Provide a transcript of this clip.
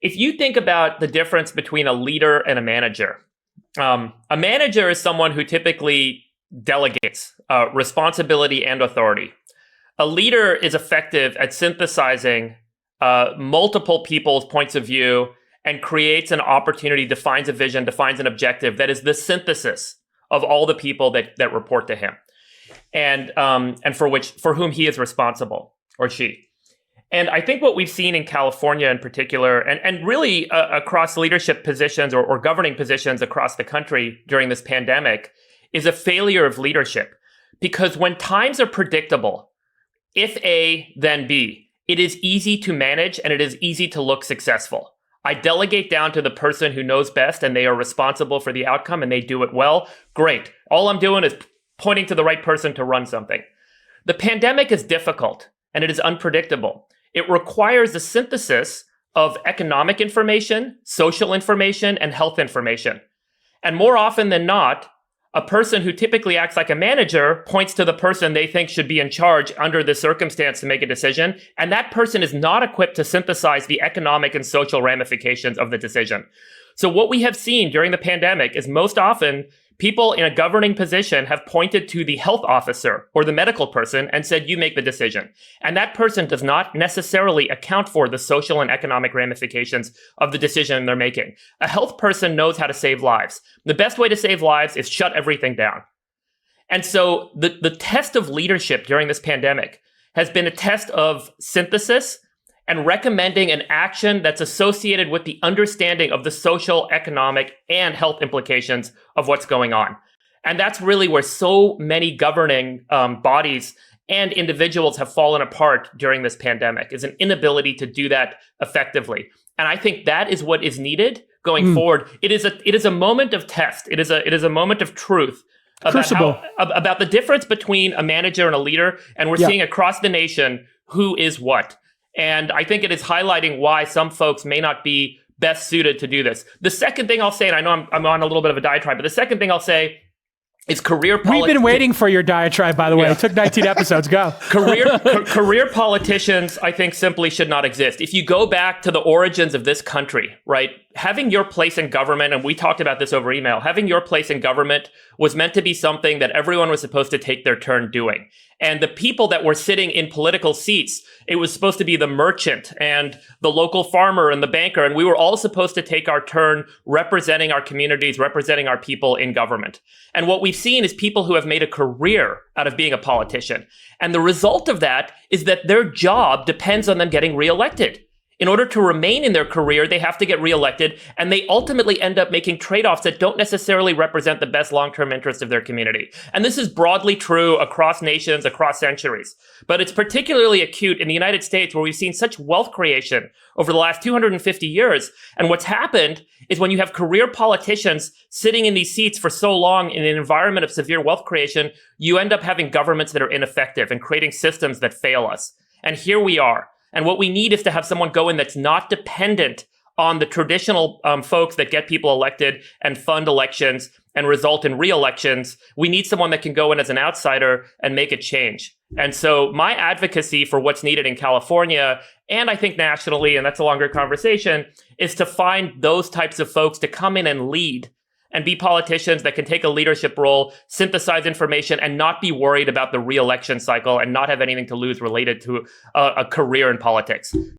if you think about the difference between a leader and a manager is someone who typically delegates responsibility and authority. A leader is effective at synthesizing multiple people's points of view and creates an opportunity, defines a vision, defines an objective that is the synthesis of all the people that report to him, and for whom he is responsible, or she. And I think what we've seen in California in particular, and really across leadership positions or governing positions across the country during this pandemic, is a failure of leadership. Because when times are predictable, if A, then B, it is easy to manage and it is easy to look successful. I delegate down to the person who knows best and they are responsible for the outcome and they do it well. Great. All I'm doing is pointing to the right person to run something. The pandemic is difficult and it is unpredictable. It requires the synthesis of economic information, social information, and health information. And more often than not, a person who typically acts like a manager points to the person they think should be in charge under the circumstance to make a decision, and that person is not equipped to synthesize the economic and social ramifications of the decision. So what we have seen during the pandemic is most often people in a governing position have pointed to the health officer or the medical person and said, you make the decision. And that person does not necessarily account for the social and economic ramifications of the decision they're making. A health person knows how to save lives. The best way to save lives is shut everything down. And so the test of leadership during this pandemic has been a test of synthesis and recommending an action that's associated with the understanding of the social, economic, and health implications of what's going on. And that's really where so many governing bodies and individuals have fallen apart during this pandemic, is an inability to do that effectively. And I think that is what is needed going forward. It is a moment of test. It is a moment of truth about the difference between a manager and a leader. And we're seeing across the nation who is what. And I think it is highlighting why some folks may not be best suited to do this. The second thing I'll say, and I know I'm on a little bit of a diatribe, but the second thing I'll say is career politics. We've been waiting for your diatribe, by the way. It took 19 episodes. Go. Career politicians, I think, simply should not exist. If you go back to the origins of this country, right, having your place in government, and we talked about this over email, having your place in government was meant to be something that everyone was supposed to take their turn doing. And the people that were sitting in political seats, it was supposed to be the merchant and the local farmer and the banker. And we were all supposed to take our turn representing our communities, representing our people in government. And what we've seen is people who have made a career out of being a politician. And the result of that is that their job depends on them getting reelected. In order to remain in their career, they have to get reelected, and they ultimately end up making trade-offs that don't necessarily represent the best long-term interests of their community. And this is broadly true across nations, across centuries. But it's particularly acute in the United States, where we've seen such wealth creation over the last 250 years. And what's happened is when you have career politicians sitting in these seats for so long in an environment of severe wealth creation, you end up having governments that are ineffective and creating systems that fail us. And here we are. And what we need is to have someone go in that's not dependent on the traditional folks that get people elected and fund elections and result in re-elections. We need someone that can go in as an outsider and make a change. And so my advocacy for what's needed in California, and I think nationally, and that's a longer conversation, is to find those types of folks to come in and lead and be politicians that can take a leadership role, synthesize information, and not be worried about the re-election cycle and not have anything to lose related to a career in politics.